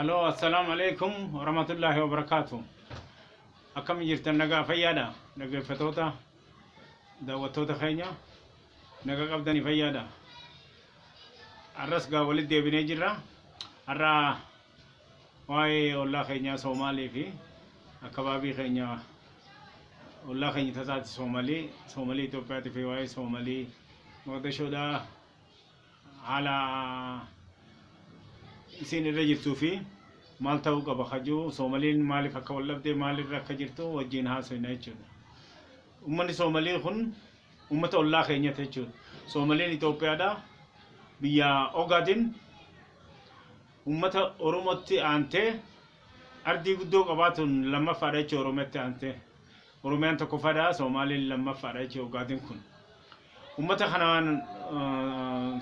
Hello, assalamu alaikum wa rahmatullahi wa barakatuh. Akkam jirtan nagaa fayyaadha dhaggeeffattoota daawwattoota keenya nagaa qabdanii fayyaadha. Arras gaa walitti deebinee jirra. Har'a waa'ee ollaa keenya Soomaalii fi akkabaabii keenya ollaa keenya tasaati Soomaalii Itoophiyaati fi waa'ee Soomaalii Mogadishoodha haala isin irra jirtuu fi maal ta'uu qaba kajuu Soomaliin maaliif akka wallabdee maalirra akka jirtu wajjin haasofna jechuudha. Uummanni Soomaalii kun uummata ollaa keenyati jechuudha. Soomaliin Itoophiyaadha biyya Ogaadin uummata Oromootti aantee ardii guddoo qabaatuun lammaffaadha jechuudha. Oromootti aantee Oromiyaan tokkoffaadha Soomaliin lammaffaadha jechuudha. Ogaadin kun ummata kanaan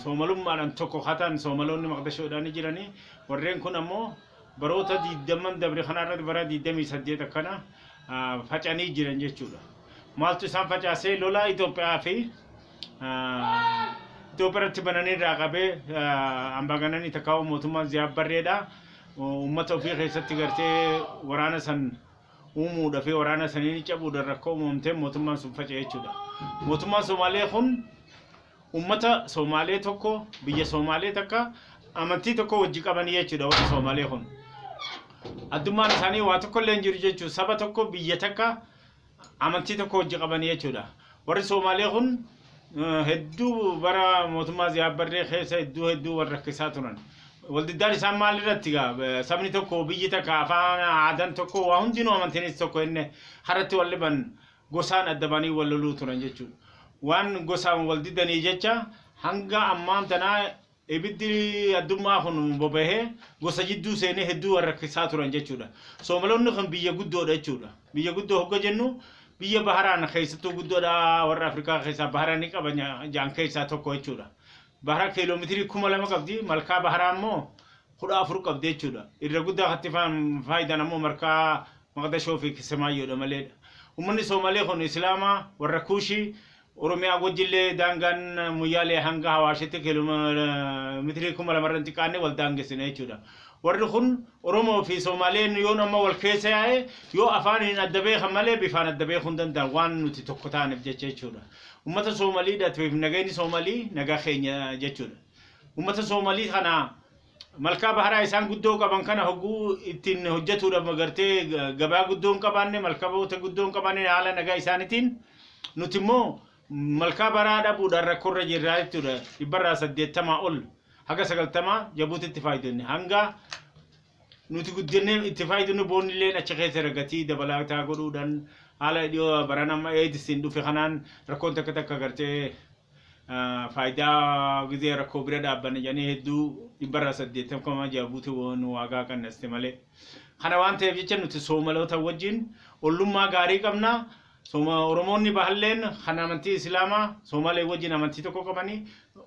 Soomaalummaadhaan tokko hatan Soomaloonni Mogadishoodhaan jiranii warreen kun ammoo baroota 20 dabre kanarratti bara 28 akkana facanii jiran jechuudha. Maaltu isaan facaasee lola Itoophiyaa fi Itoophiyaatti bananii irraa qabee ambagananii takkaa'u mootummaan Ziyaad Barreedha uummata ofii keessatti gartee waraana san uumuudha fi waraana saniin cabuudha rakkoo uumamtee mootummaan sun faca'ee jechuudha. Mootummaan Somaalee kun ummata Somaalee tokko biyya Somaalee takka amantii tokko wajji qabanii jechuudha. Warri Somaalee kun addummaan isaanii waa tokko illee hin jiru jechuudha. Saba tokko biyya takka amantii tokko wajji qabanii jechuudha. Warri Somaalee kun hedduu bara mootummaa Ziyaad Barree keessa hedduu warra rakkisaa turan. Waldiddaan isaan maalirratti gaa sabni tokko biyyi takka afaan aadaan tokko waa hundinuu amantiinis tokko inni haratti walliban gosaan addabanii wal loluu turan jechuudha. Waan gosaan waldiddanii jecha hanga ammaan tanaa ibiddi addummaa kun boba'ee gosa jidduu seenee hedduu warra rakkisaa turan jechuudha. Soomaloonni kun biyya guddoodha jechuudha. Biyya guddoo hogga jennu biyya baharaan keessattuu guddoodha warra Afrikaa keessaa baharaan ni qaban jaan keessaa tokko jechuudha. Bahara kiiloomeetirii 2000 qabdi malkaa baharaa immoo 14 qabdi jechuudha. Irra guddaa hatti faayidaan ammoo malkaa Mogadishoo fi Kismaayoodha maleedha. Uummanni Soomaalee kun Islaamaa warra Kuushii Oromiyaa wajjillee daangaan Muyyaalee hanga Hawaashitti kiiloomeetirii 2000 irratti qaanne wal daangesine jechuudha. Warri kun Oromoo fi Soomaaleen yoo nama wal keessa yaa'e yoo afaaniin adda beekan malee bifaan adda beekuu hin danda'an waan nuti tokko taaneef jechuudha. Ummata Soomaliidha tuweef nagayni Soomaalii nagaa keenya jechuudha. Ummata Soomaalii kana malkaa baharaa isaan guddoo qaban kana hogguu ittiin hojjetuudhaaf gartee gabaa guddoo hin qabaanne malkaboota guddoo hin qabaanne haala nagaa isaaniitiin nuti immoo malkaa baharaa dhabuudhaan rakkoorra jirraa jechuudha. 180 ol haga 90 Jabuutitti fayyadamne hanga nuti guddinee itti fayyadamnu boonillee achi keessa ragatii dabalataa godhuudhaan haala dhiyoo baranama eedisiin dhufe kanaan rakkoon takka gartee faayidaa gizee rakkoo bira dhaabbanne jedhanii hedduu 180 Jabuuti waan waagaa kannaste malee. Kana waan ta'eef jecha nuti Soomaloota wajjin ollummaa gaarii qabna. Oromoonni bahalleen kan amantii Islaamaa Soomaalee wajjin amantii tokko qabanii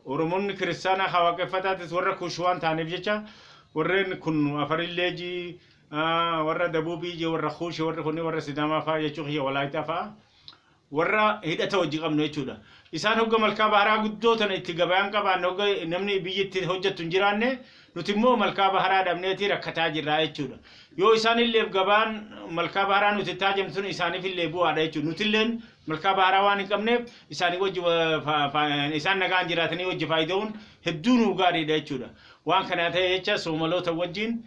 Oromoonni kiristaanaa haa waaqeffataatis warra Kuushwaan ta'aniif jecha warreen kun afarillee warra Dabuubii warra Kuushii warra kunni warra Sidaamaa fa'aa jechuun kiyya Walaayitaa fa'aa warra hidhata wajji qabnu jechuudha. Isaan hogga malkaa baharaa guddoo tana itti gabayaan qabaanne hogga namni biyyatti hojjettu hin jiraanne nuti immoo malkaa baharaa dhabneetii rakkataa jirra jechuudha. Yoo isaanillee gabaan malkaa baharaa nuti taajamtuun isaaniifillee bu'aadha jechuudha. Nutilleen malkaa baharaa waan hin qabneef isaanii wajji isaan nagaan jiraatanii wajji faayida'uun hedduu nu gaariidha jechuudha. Waan kana ta'e jecha Soomaloota wajjin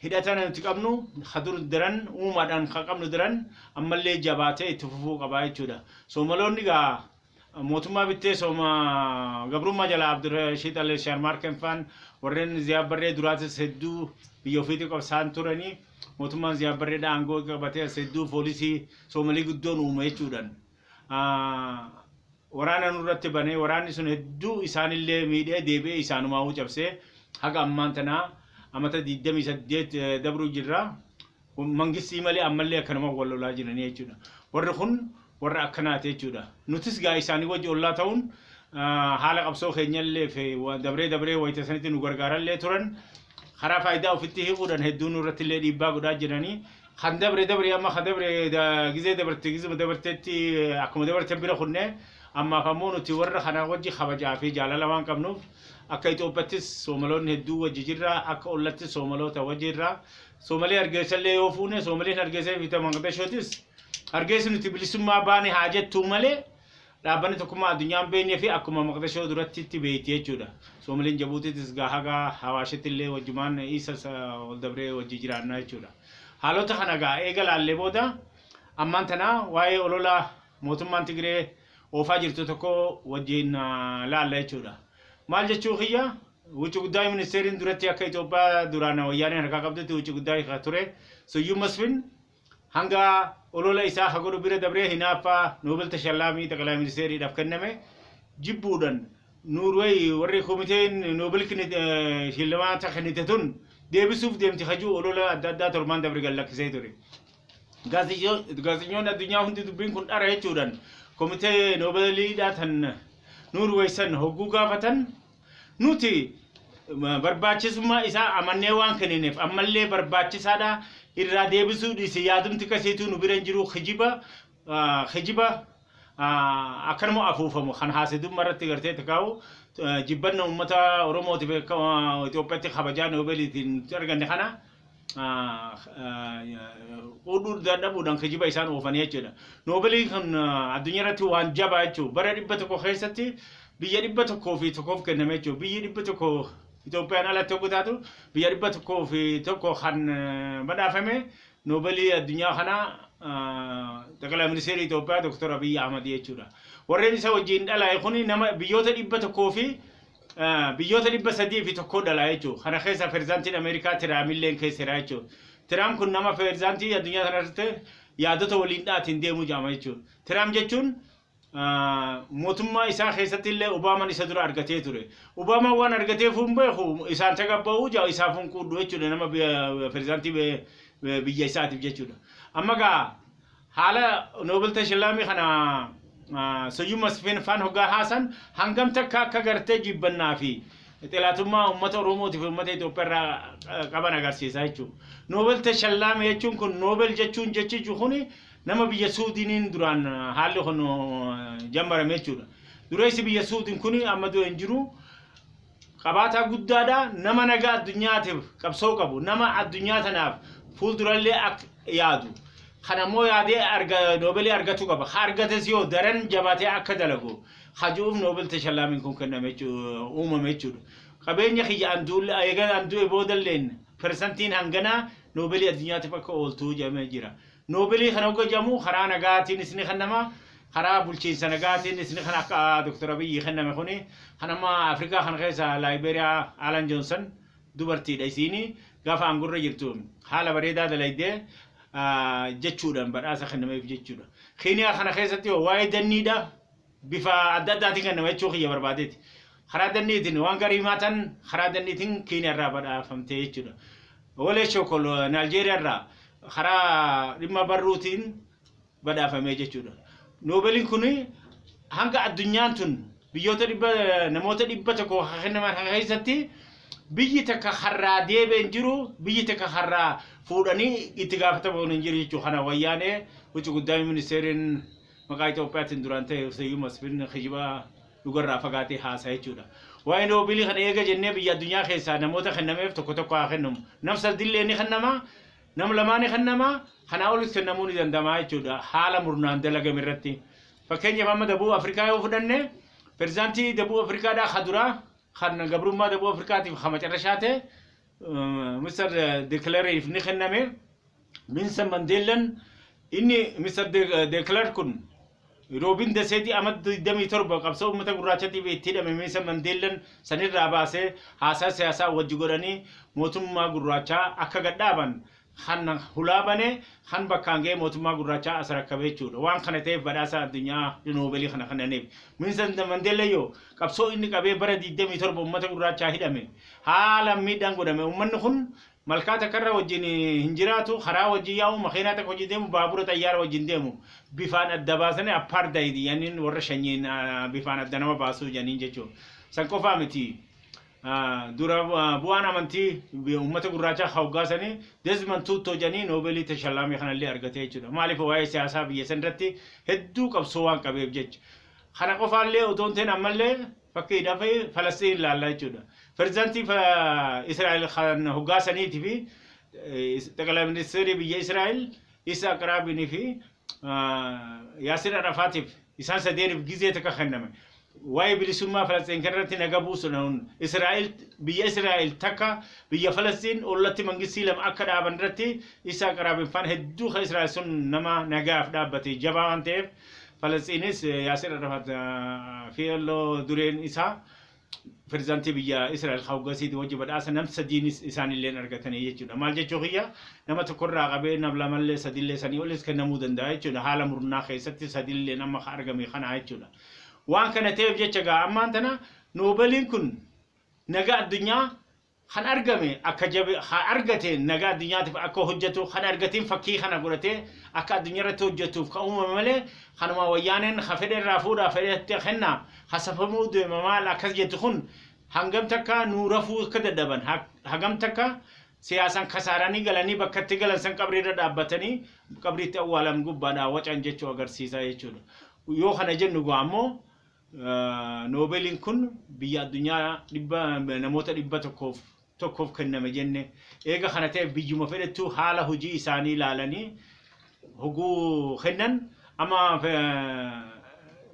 hidhatan nuti qabnu hadur daran uumaadhaan qabnu daran ammallee jabaatee itti fufuu qaba jechuudha. Soomaloonni gaa mootummaa bittee sooma gabrummaa jala Abdurrashiid Al-Sharmaar Kenfaan warreen Ziyaad Barree duraatis hedduu biyya ofiitii qabsaan turanii mootummaan Ziyaad Barreedha aangoo qabatee hedduu poolisii Soomalii guddoon uume jechuudhaan. Waraana nurratti banee waraanni sun hedduu isaanillee miidhee deebi'ee isaanumaa cabsee haga ammaan tanaa amata 28 dabruu jirra. Mangistii malee ammallee akkanuma wal lolaa jiranii jechuudha. Warri kun warra akkanaati jechuudha. Nutis gaa isaanii wajji ollaa ta'uun haala qabsoo keenyallee fi dabree wayita sanitti nu gargaarallee turan karaa faayidaa ofitti hiikuudhaan hedduu nurratti illee dhiibbaa godhaa jiranii. Kan dabree amma kan gizee dabarteetti akkuma dabarte bira kunne amma ammoo nuti warra kana wajji kabajaa fi jaalala waan qabnuuf akka Itoophiyaattis Soomaloonni hedduu wajji jirra akka ollattis Soomaloota wajji jirra Soomalee Hargeysallee yoo fuune Soomaleen Hargeysee fi Maqdishootis Hargeysi nuti bilisummaa baane haa jettu malee dhaabbanni tokkummaa addunyaan beeknee fi akkuma Maqdishoo duratti itti beekti jechuudha Soomaleen Jabuutiitis haga Hawaashitti illee wajjumaan isa ol dabree wajji jiraannaa jechuudha haalota kana gaa eegalaallee booda ammaan tana waa'ee olola mootummaan Tigree oofaa jirtu tokko wajjin laalla jechuudha maal jechuu kiyya wucci guddaa ministeeriin duratti akka Itoophiyaa duraan wayyaaneen harkaa qabdutti wucci guddaa ture Suyyuu Masfin hanga olola isaa hagodhu bira dabree hinaaffaa Noobel Tashallaamii Xaqalaa Ministeeriidhaaf kenname jibbuudhaan Nuurwey warri komiteen Noobel shillimaata kennite tun deebisuuf deemti hajuu olola adda addaa torban dabre gallakkisee ture gaazexeessitoonni addunyaa hundi dubbiin kun dhara jechuudhaan komitee Noobeliidhaa tan Nuurwey san hogguu gaafatan nuti barbaachisummaa isaa amannee waan kennineef ammallee barbaachisaadha irraa deebisuu dhiise yaadumti kasiituu nu bira jiru khijiba akkanuma afuufamu kan haasidummaa irratti gartee takaa'u jibbanna uummata Oromootiif Itoophiyaatti kabajaa Noobeliitiin arganne kana uduu dadhabuudhaan khijiba isaan oofanii jechuudha Noobelii kan addunyaa irratti waan jabaa jechuudha bara 100 keessatti biyya 101 kenname jechuudha biyyi 100 Itoophiyaan alatti tokko taatu biyya 101 kan badhaafame Noobelii addunyaa kana Xaqalaa Ministeerii Itoophiyaa Dr. Abiy Ahmad jechuudha warreen isa wajjin dhalaa kuni nama biyyoota 100 fi biyyoota 300 fi tokko dhalaa jechuudha kana keessa pirezidaantiin Ameerikaa Tiraamillee keessa jira jechuudha Tiraam kun nama pirezidaantii addunyaa kanarratti yaadota waliin dhaatiin deemuu jaama jechuudha Tiraam jechuun mootummaa isaa keessatti illee Obaamaan isa dura argatee ture Obaamaan waan argatee fuun beeku isaan tagabba'uu jaa isaafuun quudhu jechuudha nama pirezidaantii biyya isaatiif jechuudha amma gaa haala Noobel Tashallaamii kana Suyyuu Masfin faan hoggaa haasan hangam takka akka gartee jibbannaa fi xilaatummaa uummata Oromootiif uummata Itoophiyaa irraa qaban agarsiisa jechuudha Noobel Tashallaamii jechuun kun Noobel jechuun jechi kuni nama biyya Suudiiniin duraan haalli kun jammarame jechuudha dureessi biyya Suudiin kuni amma du'een jiru qabaataa guddaadha nama nagaa addunyaatiif qabsoo qabu nama addunyaa tanaaf fuuldurallee akka yaadu kanammoo yaadee Noobelii argatu qaba argates yoo daran jabaatee akka dalagu hajuuf Noobel Tashallaamiin kun kenname uumame jechuudha qabeenya kiyya anduu boodalleen persantiin hangana Noobelii addunyaatiif akka ooltuu jedhamee jira Noobelii kana hojjamu karaa nagaatiin isni kennama karaa bulchiinsa nagaatiin isni kan akka Dr. Abiy kenname kuni kanama Afrikaa kan keessa Liberia Alan Johnson dubartiidha isiini gaafa angurra jirtu haala bareedaa dalaydee jechuudhaan badhaasa kennameef jechuudha Kenya kana keessatti waa'ee danniidha bifa adda addaatiin kenname jechuu kiyya barbaadeeti karaa danniitiin waan garii maatan karaa danniitiin Kenya irraa badhaafamtee jechuudha Wole Shokol Nigeria irraa karaa dhimma barruutiin badhaafamee jechuudha Noobeliin kuni hanga addunyaan tun biyyoota namoota 100 kennaman keessatti biyyi takka harraa deebeen jiru biyyi takka harraa fuudhanii itti gaafatamuun hin jiru jechuudha kana wayyaanee wucci guddaa ministeeriin maqaa Itoophiyaatiin duraan ta'e Suyyuu Masfin khijiba dhugarraa fagaatee haasaa jechuudha waa'ee Noobelii kana eega jennee biyya addunyaa keessaa namoota kennameef tokko haa kennamu nam sadillee ni kennama nam lamaan ni kennama kana olis kennamuu ni danda'ama jechuudha haala murnaan dalagame irratti fakkeenyaaf amma Dabuu Afrikaa yoo fudhanne pirezidaantii Dabuu Afrikaadhaa kaduraa kan gabrummaa Dabuu Afrikaatiif hamacarrashaa ta'e Mr. De Klerk ni kenname Nelson Mandela inni Mr. De Klerk kun Robin Deseeti amad 27 qabsoo uummata gurraachaatiif itti hidhame Nelson Mandela sanirraa baasee haasaa siyaasaa wajji godhanii mootummaa gurraachaa akka gadhaaban kan hulaabane kan bakkaan ga'ee mootummaa gurraachaa as rakkabee jechuudha waan kana ta'eef badhaasa addunyaa Noobelii kana kennaneef Nelson Mandela yoo qabsoo inni qabee bara 27 uummata gurraachaa hidhame haala miidhaan godhame uummanni kun malkaata karra wajjin hin jiraatu karaa wajjin yaa'u makiinaa takka wajjin deemu baabura xayyaara wajjin deemu bifaan adda baasanii apartheid yaniin warra shanyiin bifaan adda nama baasuu janiin jechuudha san qofaa miti dura bu'aan amantii uummata gurraachaa hawgaasanii Desmond Tutu janii Noobelii Tashallaamii kanallee argatee jechuudha maaliif waa'ee siyaasaa biyya san irratti hedduu qabsoo waan qabeef jecha kana qofaallee odoon ta'in ammallee fakki dafai Falastiin laalla jechuudha presidenti Israa'el kan hoggaasaniiti fi ጠቅላይ ሚኒስትር biyya Israa'el Isaaq Raabinii fi Yaasir Arafaatiif isaan sadeeniif gizee takka kenname waa'ee bilisummaa Falastiin kanarratti naga buusuun Israa'el biyya Israa'el takka biyya Falastiin ollatti mangistii lama akka dhaaban irratti Isaaq Raabin fan hedduu ka Israa'el sun nama nagaaf dhaabbate jabaa waan ta'eef Falastiinis Yaasir Arafaat fi dureen isaa presidenti biyya Israa'el hawgasiiti wajji badhaasa nam sadiinis isaan illee argatanii jechuudha maal jechuu kiyya nama tokkorraa qabee nam lamallee sadillee sanii olis kennamuu danda'a jechuudha haala murnaa keessatti sadillee nama argame kana jechuudha waan kana ta'eef jecha gaa ammaan tana noobeliin kun nagaa addunyaa kan argame akka jabe argate nagaa addunyaatiif akka hojjetu kan argatiin fakkii kana godhatee akka addunyaa irratti hojjetuuf ka uumame malee kanuma wayyaaneen hafedhe irraa fuudhaa fedhetti kenna hasafamuu deema maal akkas jettu kun hangam takka nuurafuu akka dadhaban hagam takka siyaasan kasaaranii galanii bakkatti galan san qabriirra dhaabbatanii qabriitti awwaalam gubbaadhaa wacan jechuu agarsiisa jechuudha yoo kana jennu gaa ammoo noobeliin kun biyya addunyaa namoota 100 kenname jenne eega kana ta'e biyyuma fedhettu haala hojii isaanii ilaalanii hoguu kennan ama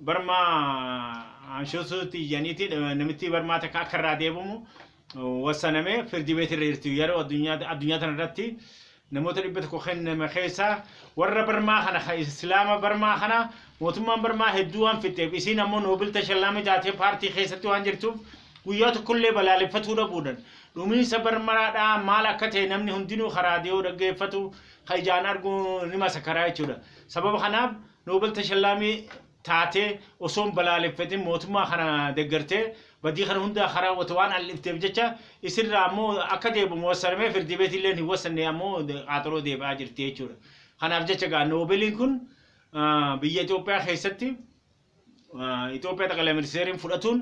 barma anshosuuti janiiti namitti barmaa takka akka irraa deebimu wasaname firdi beet irra jirtu yeroo addunyaa tanarratti namoota 100 kenname keessa warra barmaa kana islaama barmaa kana mootummaan barmaa hedduu waan fitteef isiin ammoo noobil tashallaami taatee paartii keessatti waan jirtuuf guyyaa tokkollee balaaleffachuu dhabuudhaan dhumiinsa barmaraadhaa maal akka ta'e namni hundinuu raadiyoo dhaggeeffatu ijaan arguu ni masakaraa jechuudha sababa kanaaf noobil tashallaami taatee osoon balaaleffatin mootummaa kana deggartee badii kana hunda raawwatu waan alifteef jecha isirraa ammoo akka deebimu wasanamee firdi beet illee hin wasanne ammoo qaaxiroo deebi'aa jirti jechuudha kanaaf jecha gaa noobeliin kun biyya Itoophiyaa keessatti Itoophiyaa ጠቅላይ ሚኒስትሪin fudhatuun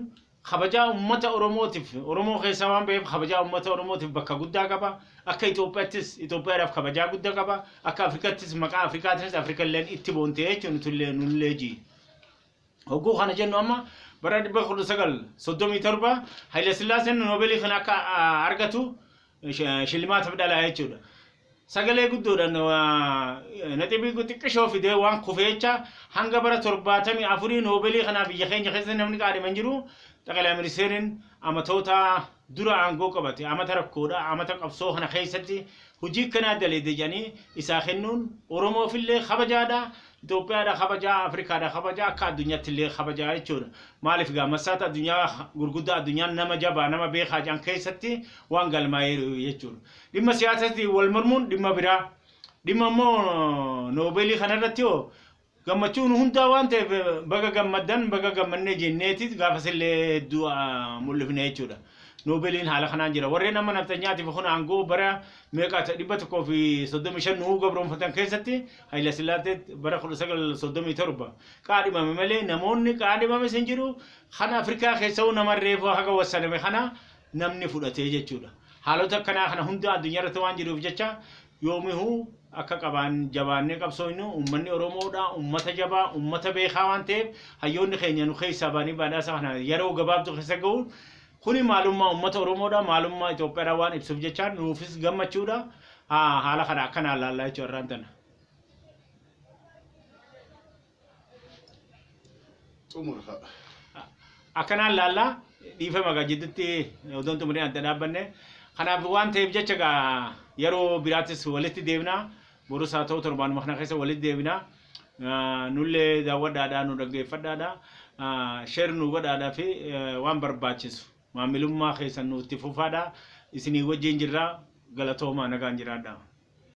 kabajaa ummata Oromootiif Oromoo keessa waan beef kabajaa ummata Oromootiif bakka guddaa qaba akka Itoophiyaattis Itoophiyaadhaaf kabajaa guddaa qaba akka Afrikaattis maqaa Afrikaattis Afrikalleen itti boontee jechuun nullee ji hogguu kana jennu amma bara 1937 Haile Sillaaseen Noobelii kana akka argatu shillimaata fidalaa jechuudha sagalee guddoodhaan naxibii xiqqishoo fidee waan kufeecha hanga bara 74 Noobelii kana biyya keenya keessa namni qaadhiman jiru ጠቅላይ ሚኒስትሪin amatoota dura aangoo qabate amata rakkoodha amata qabsoo kana keessatti hojii kana dalagee janii isaa kennuun Oromoofillee kabajaadha Itoophiyaadha kabajaa Afrikaadha kabajaa akka addunyaatti illee kabajaa jechuudha maaliif gaa masaata addunyaa gurguddaa addunyaan nama jabaa nama beekaa jan keessatti waan galmaa'eeru jechuudha dhimma siyaasatti wal mormuun dhimma biraa dhimma immoo Noobelii kanarratti hoo gammachuun hundaa waan ta'eef baga gammaddan baga gammannee jenneetis gaafasillee du'a mul'ifne jechuudha Noobeliin haala kanaan jira warreen amma naftanyaatiif kun aangoo bara meeqa 135 nuu gabroonfatan keessatti Haile Sillaasee bara 1937 qaadhimame malee namoonni qaadhimame sin jiru kan Afrikaa keessa nama reefu haga wasaname kana namni fudhatee jechuudha haalota akkanaa kana hunda addunyaa irratti waan jiruuf jecha yoomihu akka qabaan jabaannee qabsoonu ummanni Oromoodha ummata jabaa ummata beekaa waan ta'eef hayyoonni keenya nu keessa baanii badhaasa kana yeroo gabaabduu keessa ga'u kuni maalummaa ummata Oromoodha maalummaa Itoophiyaadha waan ibsuuf jecha nuufis gammachuudha haala kana akkana laallaa jechuudha irraan tana akkanaan laallaa dhiifama gaa jidduutti odoon xumuree adda dhaabbanne kanaaf waan ta'eef jecha gaa yeroo biraattis walitti deebinaa borusaa ta'uu torbaanuma kana keessa walitti deebinaa nullee daawwadhaadhaa nu dhaggeeffadhaadhaa sheer nu godhaadhaa fi waan barbaachisu maamilummaa keessan nutti fufaadhaa isinii wajjin jirraa galatoomaa nagaan jiraadhaa